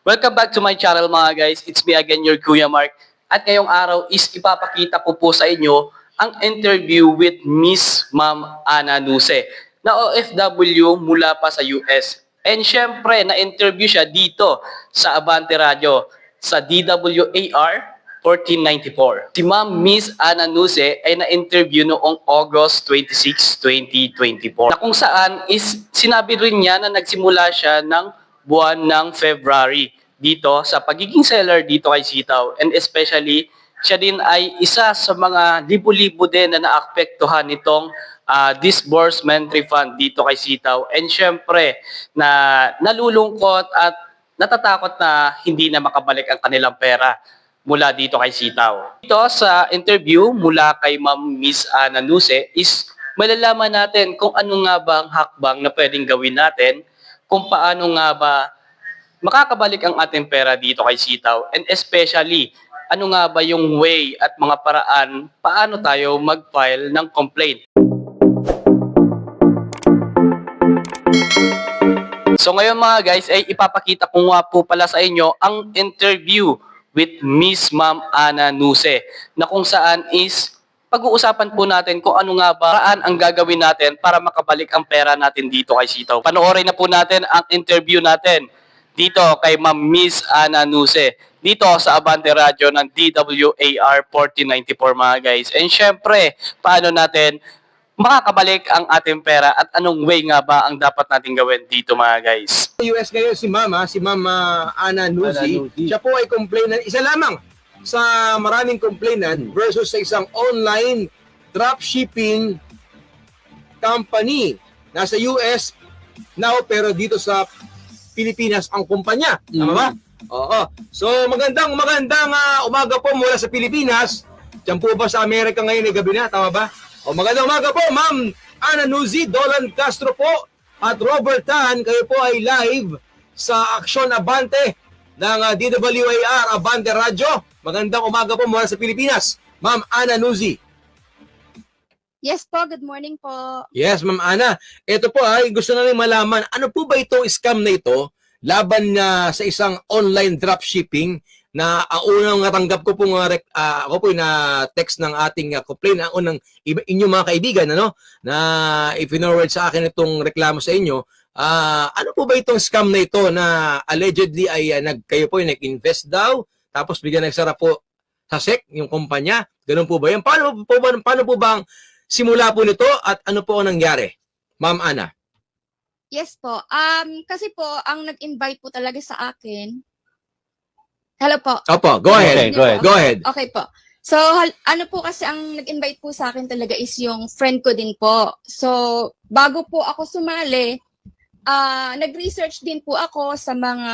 Welcome back to my channel mga guys. It's me again, your Kuya Mark. At ngayong araw is ipapakita ko po sa inyo ang interview with Miss Ma'am Ana Nuse na OFW mula pa sa US. And syempre, na-interview siya dito sa Abante Radio sa DWAR 1494. Si Ma'am Miss Ana Nuse ay na-interview noong August 26, 2024. Na kung saan is sinabi rin niya na nagsimula siya ng buwan ng February dito sa pagiging seller dito kay Sitaw, and especially siya din ay isa sa mga libo-libo din na naapektuhan nitong disbursement refund dito kay Sitaw, and syempre na nalulungkot at natatakot na hindi na makabalik ang kanilang pera mula dito kay Sitaw. Dito sa interview mula kay Ma'am Miss Ana Nuse is malalaman natin kung ano nga ba ang hakbang na pwedeng gawin natin, kung paano nga ba makakabalik ang ating pera dito kay Sitaw, and especially ano nga ba yung way at mga paraan paano tayo mag-file ng complaint. So ngayon mga guys ay ipapakita ko nga po pala sa inyo ang interview with Miss Ma'am Ana Nuse na kung saan is pag-uusapan po natin kung ano nga ba paraan ang gagawin natin para makabalik ang pera natin dito kay Sitaw. Panoorin na po natin ang interview natin dito kay Ma'am Miss Ana Nuse dito sa Abante Radio ng DWAR 1494 mga guys. And syempre, paano natin makakabalik ang ating pera at anong way nga ba ang dapat natin gawin dito mga guys. Sa US ngayon si Ma'am Ana Nuse. Siya po ay complainant, isa lamang sa maraming complainant versus sa isang online dropshipping company. Nasa US now pero dito sa Pilipinas ang kumpanya. Tama ba? Oo. So magandang umaga po mula sa Pilipinas. Diyan po ba sa Amerika ngayon ay gabi na? Tama ba? O magandang umaga po Ma'am Ana Nuse, Dolan Castro po at Robert Tan. Kayo po ay live sa Aksyon Abante ng DWAR Abante Radio. Magandang umaga po mula sa Pilipinas. Ma'am Ana Nuse. Yes po, good morning po. Yes, Ma'am Ana. Ito po ay gusto namin malaman, ano po ba itong scam na ito laban sa isang online dropshipping na ang unang natanggap ko po ako po na text ng ating complaint, ang unang inyong mga kaibigan na i-forward sa akin itong reklamo sa inyo. Ano po ba itong scam na ito na allegedly ay kayo po ay nag-invest daw tapos bigyan nagsara po sa SEC yung kumpanya? Ganun po ba yan? Paano po ba ang simula po nito at ano po ang nangyari, Ma'am Ana? Yes po. Kasi po, ang nag-invite po talaga sa akin. Hello po. Opo, go ahead. Go ahead. Okay po. So, ano po kasi ang nag-invite po sa akin talaga is yung friend ko din po. So, bago po ako sumali, nag-research din po ako sa mga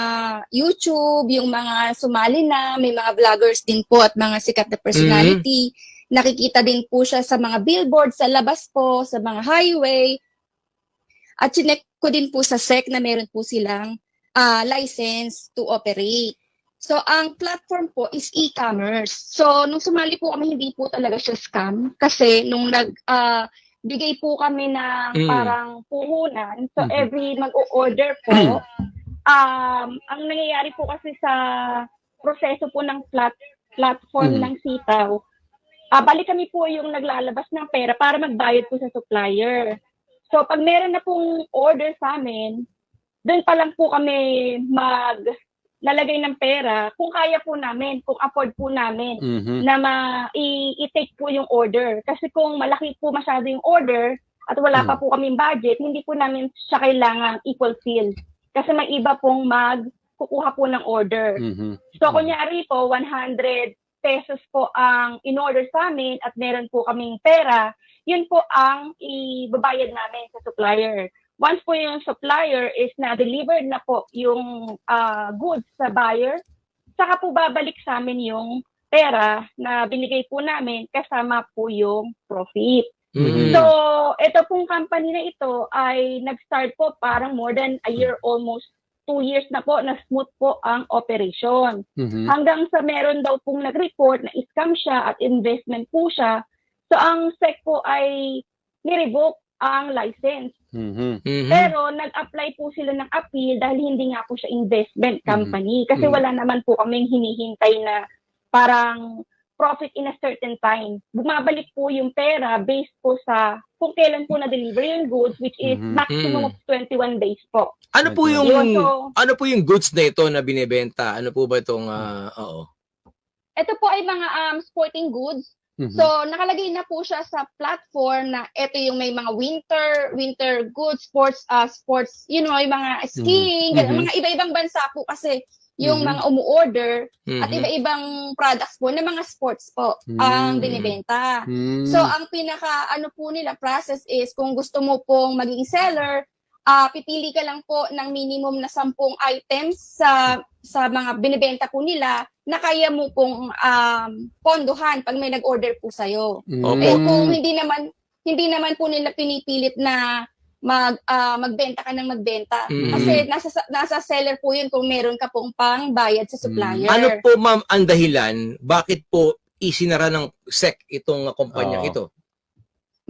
YouTube, yung mga sumali na, may mga vloggers din po at mga sikat na personality. Nakikita din po siya sa mga billboard sa labas po, sa mga highway. At chinek ko din po sa SEC na meron po silang license to operate. So, ang platform po is e-commerce. So, nung sumali po kami, hindi po talaga siya scam. Kasi nung bigay po kami na parang puhunan, so every mag-o-order po, ang nangyayari po kasi sa proseso po ng platform ng Sitaw, balik kami po yung naglalabas ng pera para magbayad po sa supplier. So, pag meron na pong order sa amin, doon pa lang po kami nalagay ng pera kung kaya po namin, kung afford po namin na i-take po yung order. Kasi kung malaki po masyado yung order at wala pa po kaming budget, hindi po namin siya kailangan i-fulfill. Kasi may iba pong kukuha po ng order. So, kunyari po, 100 pesos po ang in-order sa amin at meron po kaming pera, yun po ang ibabayad namin sa supplier. Once po yung supplier is na-delivered na po yung goods sa buyer, saka po babalik sa amin yung pera na binigay po namin kasama po yung profit. So, ito pong company na ito ay nag-start po parang more than a year, almost 2 years na po na smooth po ang operation. Hanggang sa meron daw pong nag-report na scam siya at investment po siya. So ang SEC po ay ni-revoke ang license. Mhm. Pero nag-apply po sila ng appeal dahil hindi nga po siya investment company. Kasi wala naman po kaming hinihintay na parang profit in a certain time. Bumabalik po yung pera based po sa kung kailan po na-deliver yung goods, which is maximum of 21 days po. Ano po yung Yun, so, ano po yung goods na ito na binebenta? Ano po ba itong oo. ito po ay mga sporting goods. So, nakalagay na po siya sa platform na ito yung may mga winter goods, sports, yung mga skiing, mga iba-ibang bansa po kasi yung mga umu-order at iba-ibang products po na mga sports po ang binibenta. So, ang pinaka po nila process is kung gusto mo pong maging seller, pipili ka lang po ng minimum na 10 items sa mga binibenta po nila na kaya mo pong pondohan pag may nag-order po sa'yo. Eh kung hindi naman po nila pinipilit na magbenta ka ng magbenta. Kasi nasa seller po yun kung meron ka pong pangbayad sa supplier. Ano po ma'am ang dahilan bakit po isinara ng SEC itong kumpanyang ito?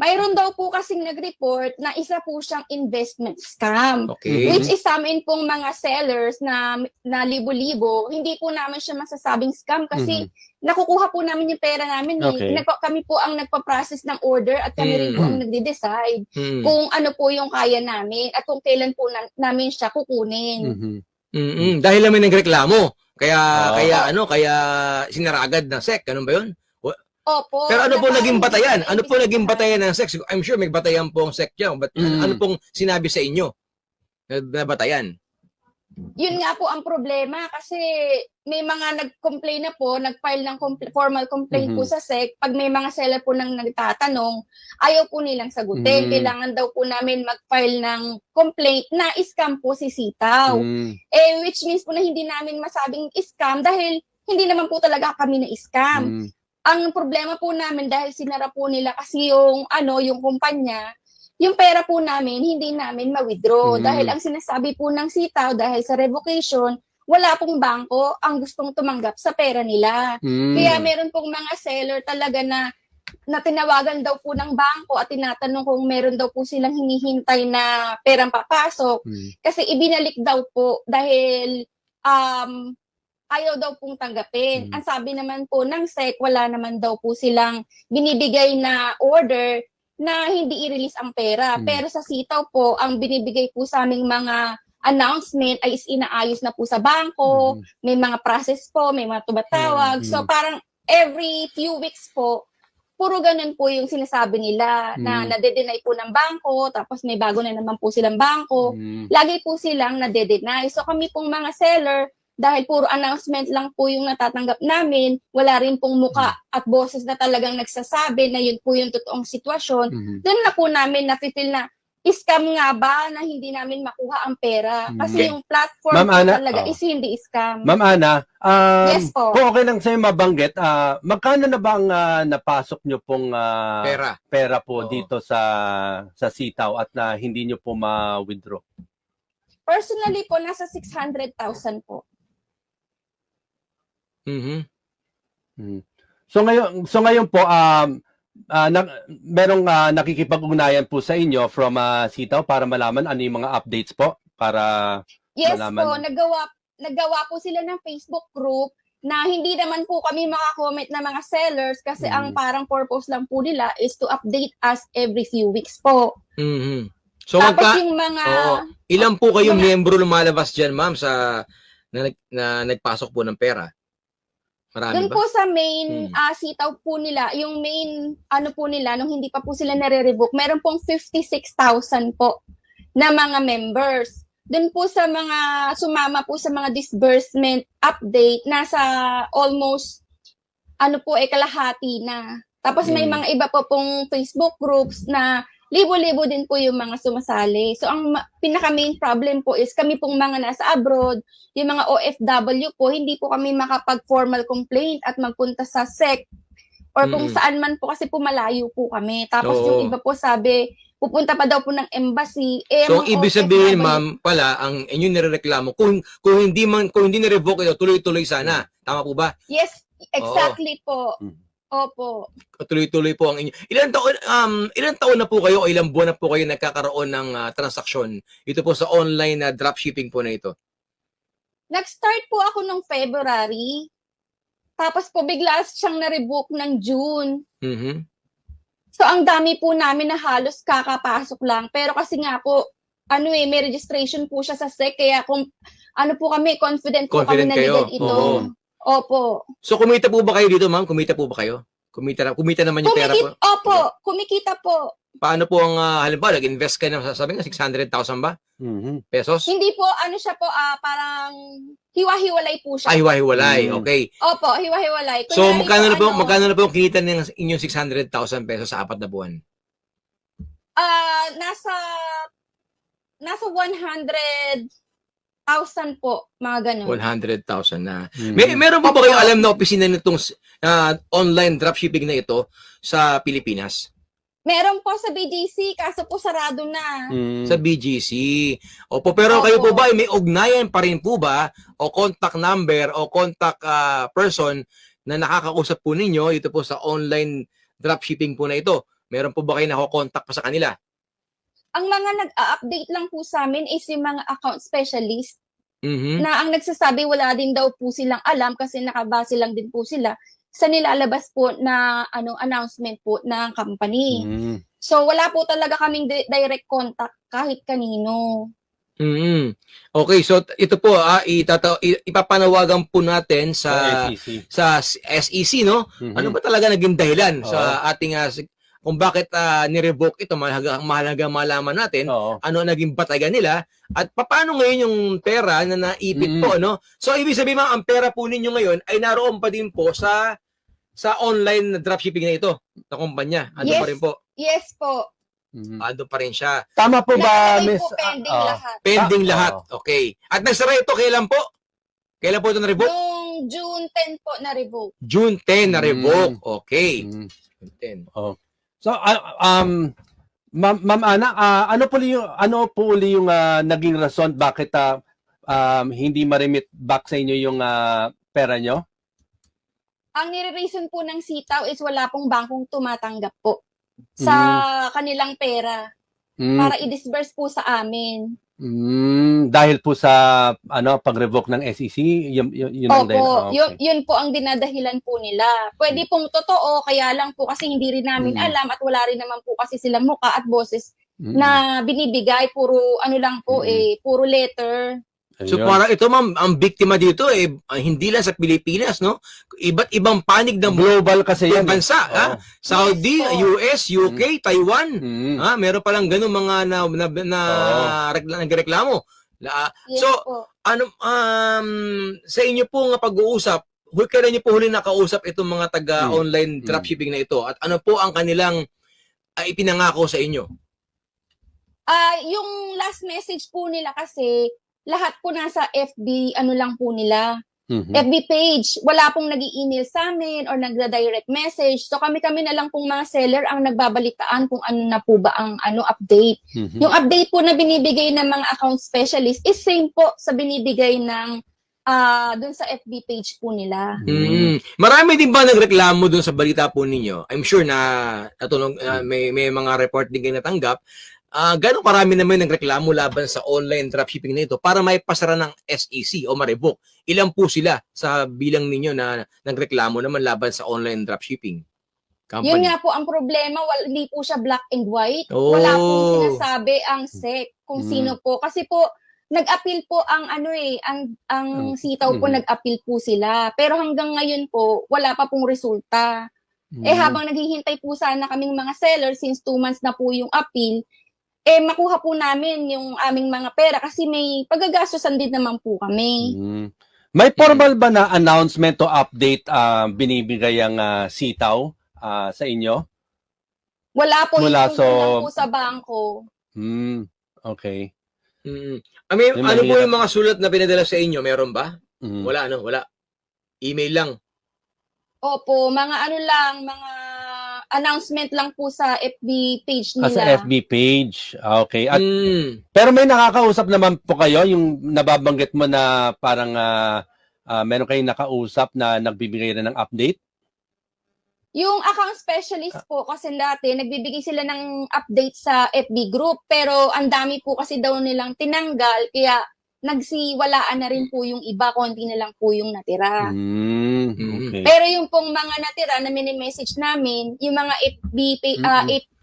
Mayroon daw po kasing nag-report na isa po siyang investment scam. Okay. Which is sa amin pong mga sellers na libo-libo, hindi po namin siya masasabing scam kasi nakukuha po namin yung pera namin. Okay. Kami po ang nagpa-process ng order at kami rin po ang nagde-decide kung ano po yung kaya namin at kung kailan po namin siya kukunin. Dahil naman nagreklamo. Kaya sinara agad ng SEC, ganun ba 'yun? Opo. Pero ano po naging batayan? Ano po naging batayan ng SEC? I'm sure may batayan po ang SEC diyan. But ano pong sinabi sa inyo na batayan? Yun nga po ang problema kasi may mga nag-complain na po, nag-file ng formal complaint po sa SEC. Pag may mga seller po nang nagtatanong, ayaw po nilang sagutin. Kailangan daw po namin mag-file ng complaint na scam po si Sitaw. Which means po na hindi namin masabing scam dahil hindi naman po talaga kami na scam. Ang problema po namin dahil sinara po nila kasi yung kumpanya, yung pera po namin hindi namin ma-withdraw dahil ang sinasabi po ng Sitaw dahil sa revocation, wala pong bangko ang gustong tumanggap sa pera nila. Kaya meron pong mga seller talaga na tinawagan daw po ng bangko at tinatanong kung meron daw po silang hinihintay na perang papasok kasi ibinalik daw po dahil ayaw daw pong tanggapin. Ang sabi naman po ng SEC, wala naman daw po silang binibigay na order na hindi i-release ang pera. Pero sa Sitaw po, ang binibigay po sa aming mga announcement ay inaayos na po sa bangko, may mga process po, may mga tumatawag. So parang every few weeks po, puro ganun po yung sinasabi nila na nade-deny po ng bangko, tapos may bago na naman po silang bangko. Lagi po silang nade-deny. So kami pong mga seller, dahil puro announcement lang po yung natatanggap namin, wala rin pong muka at boses na talagang nagsasabi na yun po yung totoong sitwasyon, doon na po namin na-feel na scam nga ba na hindi namin makuha ang pera? Kasi yung platform Ma'am po Ana, talaga is hindi scam. Ma'am Ana, Yes po. kung okay lang sa'yo mabanggit, magkano na ba ang napasok nyo pong pera po dito sa Sitaw at na hindi nyo po ma-withdraw? Personally po, nasa 600,000 po. So ngayon po merong nakikipag-ugnayan po sa inyo from Sitaw para malaman ano yung mga updates po para Yes malaman. po, naggawa po sila ng Facebook group na hindi naman po kami makakomment na mga sellers kasi ang parang purpose lang po nila is to update us every few weeks po. So Tapos yung mga ilan po kayong miyembro lumalabas diyan, ma'am, sa na nagpasok po ng pera? Marami doon ba? po sa main Sitaw po nila, yung main po nila nung hindi pa po sila nare-revoke, meron pong 56,000 po na mga members. Doon po sa mga sumama po sa mga disbursement update, nasa almost kalahati na. Tapos may mga iba po pong Facebook groups na libo-libo din po yung mga sumasali. So ang pinaka-main problem po is kami pong mga nasa abroad, yung mga OFW po, hindi po kami makapag-formal complaint at magpunta sa SEC or kung saan man po kasi po malayo po kami. Tapos yung iba po sabi, pupunta pa daw po ng embassy. So ibig sabihin, ma'am, pala ang inyong nirereklamo kung hindi na-revoke ito, tuloy-tuloy sana. Tama po ba? Yes, exactly po. Opo. Tuloy-tuloy po ang inyo. Ilang taon na po kayo o ilang buwan na po kayo nagkakaroon ng transaksyon? Ito po sa online na dropshipping po na ito. Nag-start po ako nung February. Tapos po bigla siyang na-revoke ng June. Mhm. So ang dami po namin na halos kakapasok lang. Pero kasi nga po, may registration po siya sa SEC. Kaya kung confident po kami Confident na kayo? legal ito. Oo. Opo. So kumita po ba kayo dito, ma'am? Kumita po ba kayo? Kumita naman yung pera po? Opo, kumikita po. Paano po ang halimbawa, nag-invest kayo ng sabi nga 600,000 ba? Pesos? Hindi po, siya po, parang hiwa-hiwalay po siya. Ay, hiwa-hiwalay. Okay. Opo, hiwa-hiwalay. So Kunyari magkano na po ang kinita ng inyong 600,000 pesos sa 4 na buwan? Nasa 100,000 po, mga ganun. 100,000 na. Meron po ba kayong alam na opisina nitong online dropshipping na ito sa Pilipinas? Meron po sa BGC, kaso po sarado na. Sa BGC. Opo, pero kayo po ba ay may ugnayan pa rin po ba o contact number o contact person na nakakausap po ninyo ito po sa online dropshipping po na ito? Meron po ba kayo nako-contact pa sa kanila? Ang mga nag-update lang po sa amin is yung mga account specialist Mhm. na ang nagsasabi wala din daw po silang alam kasi nakabase lang din po sila sa nilalabas po na announcement po ng company. So wala po talaga kaming direct contact kahit kanino. Mhm. Okay, so ito po ipapanawagan po natin sa SEC, no? Ano ba talaga naging dahilan sa ating kung bakit ni-revoke ito? Mahalaga malaman natin ano naging batayan nila at paano ngayon yung pera na naipit po, no? So ibig sabihin ang pera po ninyo ngayon ay naroon pa din po sa online na dropshipping na ito na kumpanya. Ando pa rin po. Yes po. Ando pa rin siya. Tama po ba, Nakalagay Miss? po pending lahat. Pending lahat. Okay. At nagsara ito kailan po? Kailan po ito na-revoke? Noong June 10 po na-revoke. June 10 na-revoke. Okay. June 10. So, Ma'am Ana, ano po uli yung naging rason bakit hindi ma-remit back sa inyo yung pera nyo? Ang nire-reason po ng sitaw is wala pong bangkong tumatanggap po sa kanilang pera para i-disburse po sa amin. Dahil po sa pag-revoke ng SEC, yun ang Opo, yun po ang dinadahilan po nila. Pwede pong totoo, kaya lang po kasi hindi rin namin alam at wala rin naman po kasi silang mukha at boses na binibigay. Puro lang po puro letter. So para ito ma'am, ang biktima dito hindi lang sa Pilipinas, no? Iba't ibang panig ng global kasi yan bansa, ha? Saudi, Yes, US, UK, Taiwan. Meron pa lang ganung mga nagreklamo. Yes po. Sa inyo po nga pag-uusap, kailan niyo po huli nakausap itong mga taga-online dropshipping na ito? At ano po ang kanilang ipinangako sa inyo? Yung last message po nila kasi lahat po nasa FB, lang po nila. FB page. Wala pong nag-i-email sa amin or nagda-direct message. So kami na lang pong mga seller ang nagbabalitaan kung ano na po ba ang update. Yung update po na binibigay ng mga account specialist is same po sa binibigay ng dun sa FB page po nila. Marami din ba nagreklamo dun sa balita po ninyo? I'm sure na may mga report din kayo natanggap. Gano'ng karami naman nagreklamo laban sa online dropshipping na ito para may pasara ng SEC o ma-revoke? Ilan po sila sa bilang ninyo na nagreklamo naman laban sa online dropshipping company? Yun nga po ang problema, hindi po siya black and white. Wala pong sinasabi ang SEC kung sino po. Kasi po, nag-appeal po ang ang sitaw po, nag-appeal po sila. Pero hanggang ngayon po, wala pa pong resulta. Habang naghihintay po sana kaming mga seller, since 2 months na po yung appeal, makuha po namin yung aming mga pera kasi may paggagastosan din naman po kami. May formal ba na announcement o update binibigay ang sitaw sa inyo? Wala po, Wala, yung po sa bangko. Okay. Ano po yung mga sulat na pinadala sa inyo? Meron ba? Wala, wala. Email lang. Opo, mga mga announcement lang po sa FB page nila. Sa FB page. Okay. At, pero may nakakausap naman po kayo, yung nababanggit mo na parang meron kayong nakausap na nagbibigay na ng update? Yung account specialist po kasi dati nagbibigay sila ng update sa FB group pero ang dami po kasi daw nilang tinanggal kaya nagsiwalaan na rin po yung iba, konti na lang po yung natira. Okay. Pero yung pong mga natira na mini-message namin, yung mga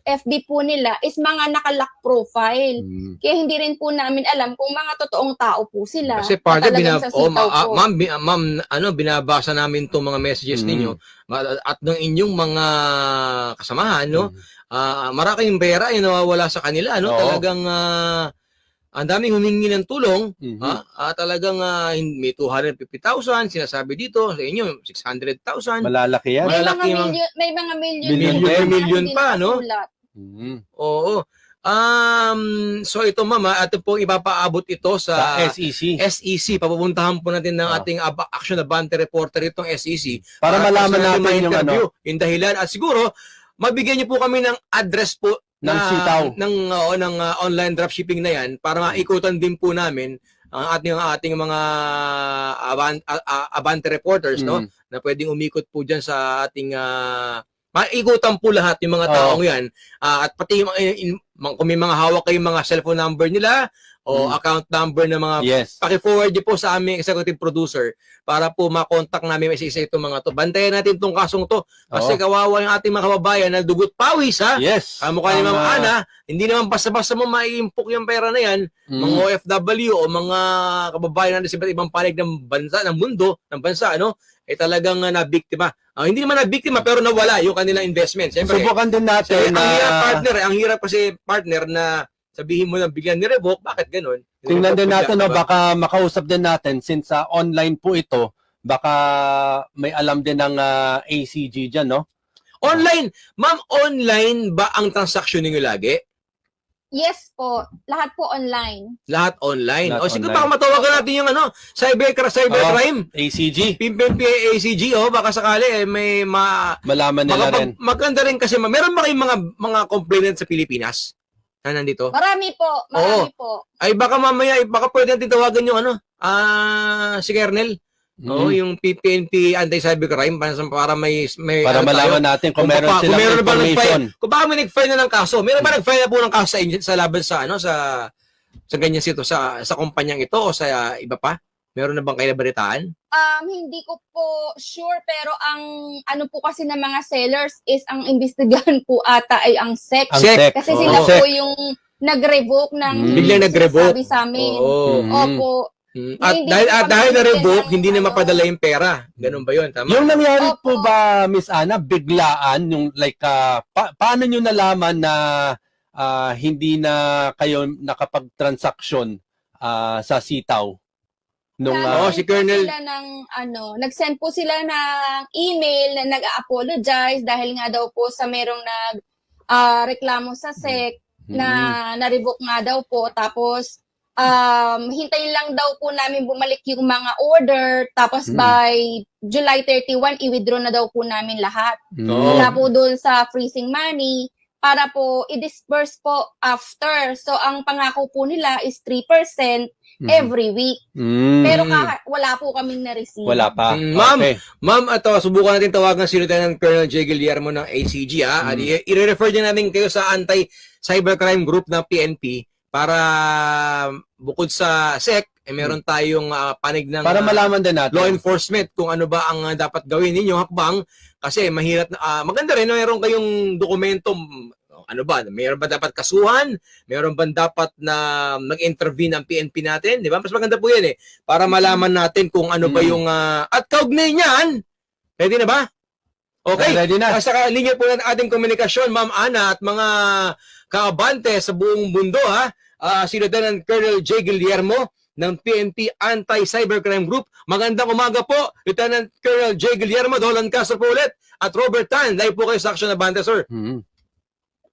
FB po nila is mga naka-lock profile. Kaya hindi rin po namin alam kung mga totoong tao po sila. Kasi partner, na talagang sa sitaw po. ma'am, binabasa namin itong mga messages ninyo at ng inyong mga kasamahan, no? Maraming pera ay nawawala sa kanila, no? Oo. Talagang ang daming humingi ng tulong, talagang may 250,000, sinasabi dito sa inyo, 600,000. Malalaki yan. May mga Malalaki million, may mga million, Million pa, no? nakasulat. Oo. So ito mama, ito po ipapaabot ito Sa sa SEC. SEC. Papupuntahan po natin ng ating Action Abante reporter itong SEC. Para malaman personally natin yung ma-interview, yung dahilan. At siguro, mabigyan niyo po kami ng address po Ng sitaw. ng online dropshipping na yan para maikutan din po namin ang ating mga Abante reporters, no? Na pwedeng umikot po diyan sa ating maikutan po lahat yung mga taong yan. At pati kung may mga hawak kayong mga cellphone number nila o account number ng mga paki-forward niyo po sa aming executive producer para po makontak namin isa-isa itong mga to. Bantayan natin itong kasong to kasi kawawa yung ating mga kababayan na dugot pawis, ha? Yes. Kamukha ni Ma'am Ana, hindi naman basta-basta mo maiimpok yung pera na yan, mga OFW o mga kababayan natin sa iba't ibang panig ng bansa, ng mundo, ng bansa, ano? Talagang nabiktima. Hindi naman nabiktima pero nawala yung kanilang investment. Siyempre, subukan din natin na... ang hirap kasi partner na sabihin mo na bigyan ni-revoke, bakit ganun? Tingnan din natin, no, baka makausap din natin since online po ito, baka may alam din ng ACG dyan, no? Online! Ma'am, online ba ang transaction ninyo lagi? Yes po. Lahat po online. Lahat online. Lahat O sige, online. baka matawagan natin yung cybercrime. ACG. PNP ACG, baka sakali may Malaman nila rin. Maganda rin kasi meron ba kayong mga complainant sa Pilipinas na nandito? Marami po. Marami po. Ay baka mamaya, baka pwede natin tawagan yung si Kernel. Yung PNP anti-cybercrime para may para malaman natin kung meron silang information. Kung baka may nag-file na ng kaso. Meron ba nag-file na po ng kaso sa laban sa ganyan sito sa kumpanyang ito o sa iba pa? Meron na bang kayo nabalitaan? Hindi ko po sure pero ang ano po kasi ng mga sellers is ang imbestigahan po ata ay ang SEC. SEC. Kasi sila po yung nag-revoke ng Biglang nag-revoke. sabi sa amin. Oo. Opo. At dahil na-revoke, hindi na mapadala yung pera. Ganun ba yun? Tama? Yung nangyari po Opo. ba, Miss Ana, biglaan, yung like, paano nyo nalaman na hindi na kayo nakapag-transaction sa sitaw? Nung, si Colonel. Nag-send po sila ng email na nag-apologize dahil nga daw po sa merong reklamo sa SEC na na-revoke nga daw po. Tapos, hintayin lang daw po namin bumalik yung mga order. Tapos by July 31, i-withdraw na daw po namin lahat. Wala po doon sa freezing money para po i-disperse po after. So, ang pangako po nila is 3% every week. Pero wala po kaming na-receive. Wala pa. Ma'am, subukan natin tawagan si Lieutenant Colonel J. Guillermo ng ACG. I-refer din natin kayo sa anti-cybercrime group ng PNP para bukod sa SEC, meron tayong panig ng para malaman din natin law enforcement kung ano ba ang dapat gawin ninyo hakbang kasi mahirap maganda rin meron kayong dokumento ano ba, meron ba dapat kasuhan, meron ba dapat na mag-intervene ang PNP natin, di ba? Mas maganda po yan para malaman natin kung ano ba yung at kaugnay niyan, ready na ba? Okay, ready na. Sa linya po ng ating komunikasyon, Ma'am Ana at mga kaabante sa buong mundo, si Lieutenant Colonel J. Guillermo ng PNP Anti-Cybercrime Group. Magandang umaga po, Lieutenant Colonel J. Guillermo, Dolan Castro po ulit, at Robert Tan. Live po kayo sa Action Abante, sir.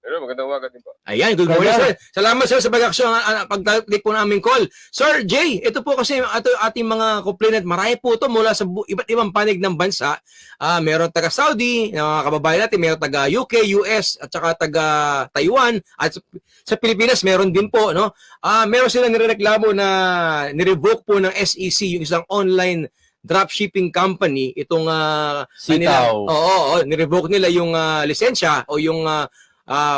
Hello, magandang umaga din po. Ayan, good morning, sir. Salamat, sir, sa pag-action, pag-take po ng aming call. Sir Jay, ito po kasi ating mga complainant, marami po ito mula sa iba't ibang panig ng bansa. Meron taga-Saudi, mga kababayan natin, meron taga-UK, US, at saka taga-Taiwan, at sa Pilipinas, meron din po, no? Meron silang nirereklamo na nirevoke po ng SEC, yung isang online dropshipping company, itong Sitaw. nirevoke nila yung lisensya o yung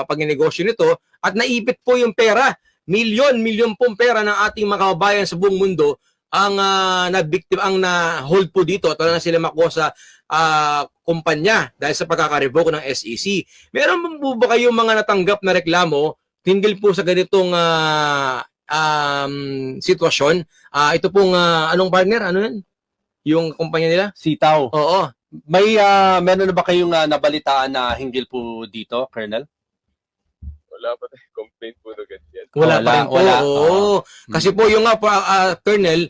pagnegosyo nito at naipit po yung pera. Milyon pong pera ng ating mga kababayan sa buong mundo ang na-hold po dito at wala na sila makuha sa kumpanya dahil sa pagkaka-revoke ng SEC. Meron po ba kayong mga natanggap na reklamo hinggil po sa ganitong sitwasyon? Ito pong anong partner? Ano yan? Yung kumpanya nila? Sitaw. Oo. Meron na ba kayong nabalitaan na hinggil po dito, Colonel? Wala pa tayong complaint po na ganyan. Wala pa rin po. Wala. Oo. Kasi po yung Colonel,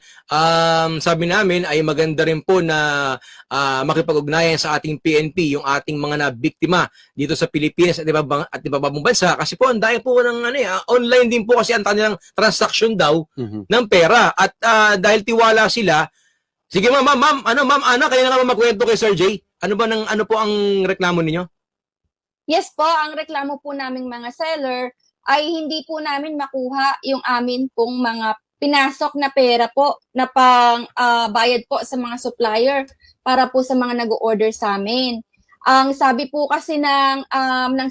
sabi namin ay maganda rin po na makipag-ugnayan sa ating PNP, yung ating mga nabiktima dito sa Pilipinas at ibang bansa. Kasi po, ang dahil po ng online din po kasi ang kanilang transaction daw ng pera. At dahil tiwala sila, sige ma'am Ana, kayo na nga magkwento kay Sir Jay. Ano po ang reklamo ninyo? Yes po, ang reklamo po naming mga seller ay hindi po namin makuha yung amin pong mga pinasok na pera po na pang bayad po sa mga supplier para po sa mga nag-order sa amin. Ang sabi po kasi ng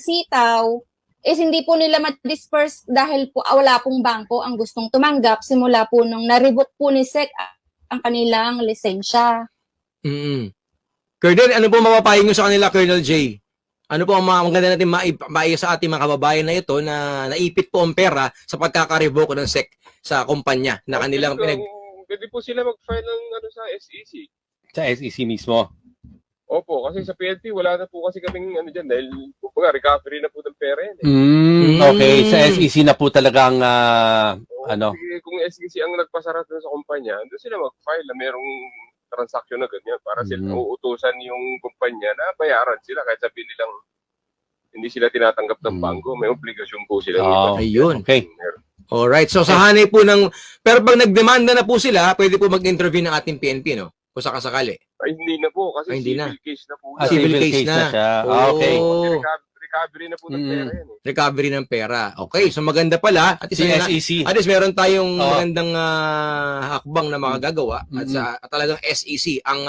Sitaw is hindi po nila ma-disperse dahil po wala pong bangko ang gustong tumanggap simula po nung na-revoke po ni SEC ang kanilang lisensya. Colonel, ano po mapapayo nyo sa kanila, Colonel J? Ano po ang maganda natin maiya sa ating mga kababayan na ito na naipit po ang pera sa pagkaka-revoke ng SEC sa kumpanya na kanilang Pwede po sila mag-file ng sa SEC. Sa SEC mismo. Opo, kasi sa PNP wala na po kasi kaming dyan dahil recovery na po ng pera yan. Okay, sa SEC na po talagang Sige, kung SEC ang nagpasara doon sa kumpanya, doon sila mag-file na merong transaksyon na ganyan para sila uutusan yung kumpanya na bayaran sila kahit sabihin nilang hindi sila tinatanggap ng bangko, may obligasyon po sila. Ayun. Okay. Alright, so sa hanay po pero pag nagdemanda na po sila, pwede po mag-intervene ng ating PNP, no? Kung sakasakali. Ay, hindi na po kasi Hindi civil na. case na po. Civil case na. siya. Okay. Recovery na po ng pera yan. Recovery ng pera. Okay, so maganda pala. At SEC. at least meron tayong magandang hakbang na makagagawa at talagang SEC ang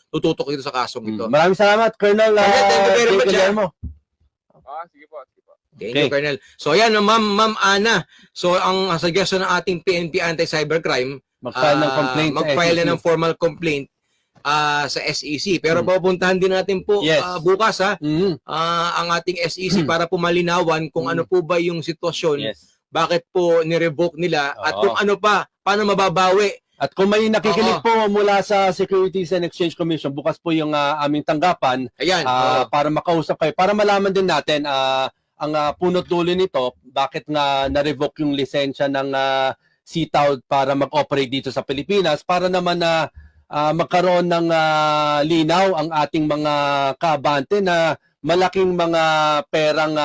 tututok dito sa kasong ito. Maraming salamat, Colonel. Thank you very much, Guillermo. Sige po. Thank you, Colonel. So ayan, Ma'am Ana. So ang suggestion ng ating PNP Anti-Cybercrime, Mag-file ng complaint mag-file sa na SEC. ng formal complaint sa SEC. Pero pupuntahan din natin po Yes. bukas ang ating SEC para po malinawan kung ano po ba yung sitwasyon, Yes. bakit po ni-revoke nila at kung ano pa, paano mababawi. At kung may nakikinig po mula sa Securities and Exchange Commission, bukas po yung aming tanggapan Ayan. para makausap kayo, para malaman din natin ang punot dulo nito, bakit nga na-revoke yung lisensya ng Sitaw para mag-operate dito sa Pilipinas, para naman na magkaroon ng linaw ang ating mga kaabante na malaking mga perang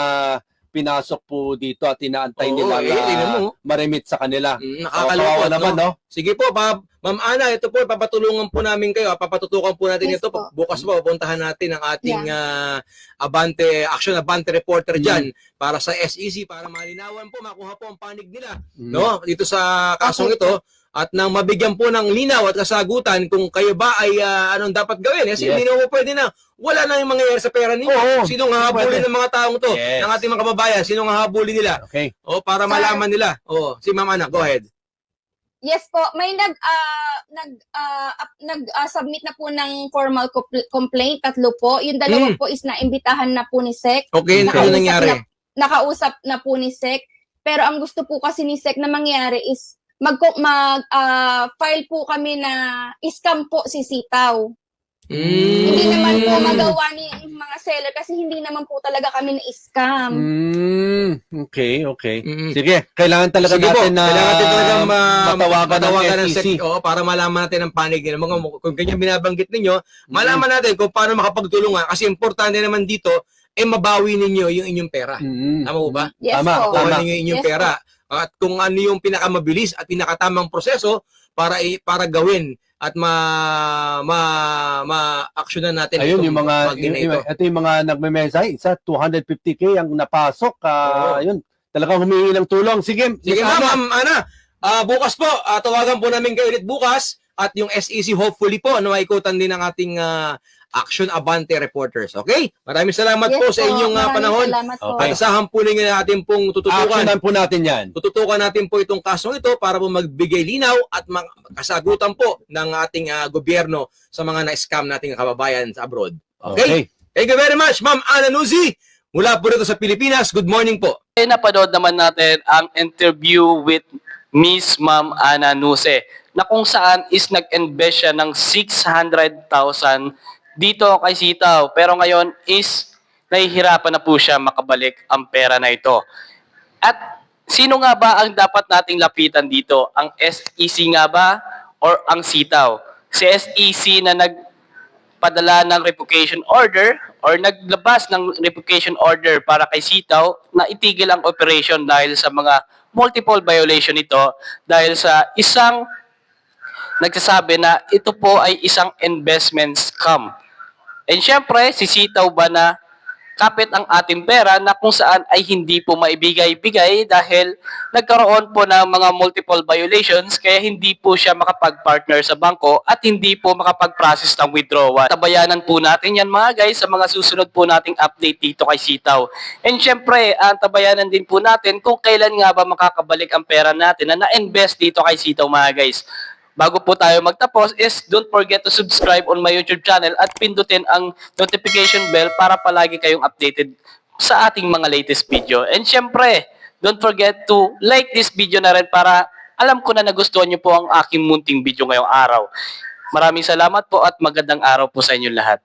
pinasok po dito at inaantay nila na ma-remit sa kanila. Nakakalungkot naman, no? Sige po, Ma'am Ana, ito po, papatulungan po namin kayo. Papatutukan po natin Yes ito. po. Bukas po, puntahan natin ang ating Abante reporter dyan para sa SEC, para malinawan po, makuha po ang panig nila no dito sa kasong ito. At nang mabigyan po ng linaw at kasagutan kung kayo ba ay anong dapat gawin. Kasi hindi na po pwede na wala na yung mangyayari sa pera ninyo. Sinong hahabulin ng mga taong to? Ng ating mga kababayan, sinong hahabulin nila? Okay. Para malaman nila. Si Ma'am Ana, go ahead. Yes po, may submit na po ng formal complaint, 3 po. Yung 2 po is naimbitahan na po ni SEC. Okay, ano nangyari? Nakausap na po ni SEC. Pero ang gusto po kasi ni SEC na mangyari is file po kami na scam po si Sitaw. Hindi naman po magawa ni mga seller kasi hindi naman po talaga kami na-scam. Okay. Sige, kailangan talaga natin na matawagan ng SEC. Para malaman natin ang panig nila. Kung ganyan binabanggit ninyo, malaman natin kung paano makapagtulungan. Kasi importante naman dito, mabawi ninyo yung inyong pera. Tama po ba? Yes Tama, po. Mabawi ninyo yung inyong pera. At kung ano yung pinakamabilis at pinakatamang proseso para gawin at ma-actionan natin ayun yung mga ito. ito yung mga nagme-mensahe, isa 250k ang napasok. Ayun, talagang humingi ng tulong. Sige Ma'am Ana, bukas po tawagan po namin kayo ulit bukas at yung SEC hopefully po na maikutan din ng ating Action Abante reporters. Okay? Maraming salamat po sa inyong panahon. Salamat po. Okay. At asahan po ninyo natin pong tututukan. Actionan po natin yan. Tututukan natin po itong kasong ito para po magbigay linaw at kasagutan po ng ating gobyerno sa mga na-scam nating kababayan sa abroad. Okay? Thank you very much, Ma'am Ana Nuzzi. Mula po rito sa Pilipinas. Good morning po. Napanood naman natin ang interview with Miss Ma'am Ana Nuse na kung saan is nag-invest siya ng 600,000 dito kay Sitaw. Pero ngayon is nahihirapan na po siya makabalik ang pera na ito. At sino nga ba ang dapat nating lapitan dito? Ang SEC nga ba or ang Sitaw? Si SEC na nagpadala ng revocation order or naglabas ng revocation order para kay Sitaw na itigil ang operation dahil sa mga multiple violation nito dahil sa isang nagsasabi na ito po ay isang investment scam. And syempre, si Sitaw ba na kapit ang ating pera na kung saan ay hindi po maibigay-bigay dahil nagkaroon po ng mga multiple violations kaya hindi po siya makapag-partner sa bangko at hindi po makapag-process ng withdrawal. Tabayanan po natin yan mga guys sa mga susunod po nating update dito kay Sitaw. And syempre, tabayanan din po natin kung kailan nga ba makakabalik ang pera natin na na-invest dito kay Sitaw mga guys. Bago po tayo magtapos is don't forget to subscribe on my YouTube channel at pindutin ang notification bell para palagi kayong updated sa ating mga latest video. And syempre, don't forget to like this video na rin para alam ko na nagustuhan niyo po ang aking munting video ngayong araw. Maraming salamat po at magandang araw po sa inyong lahat.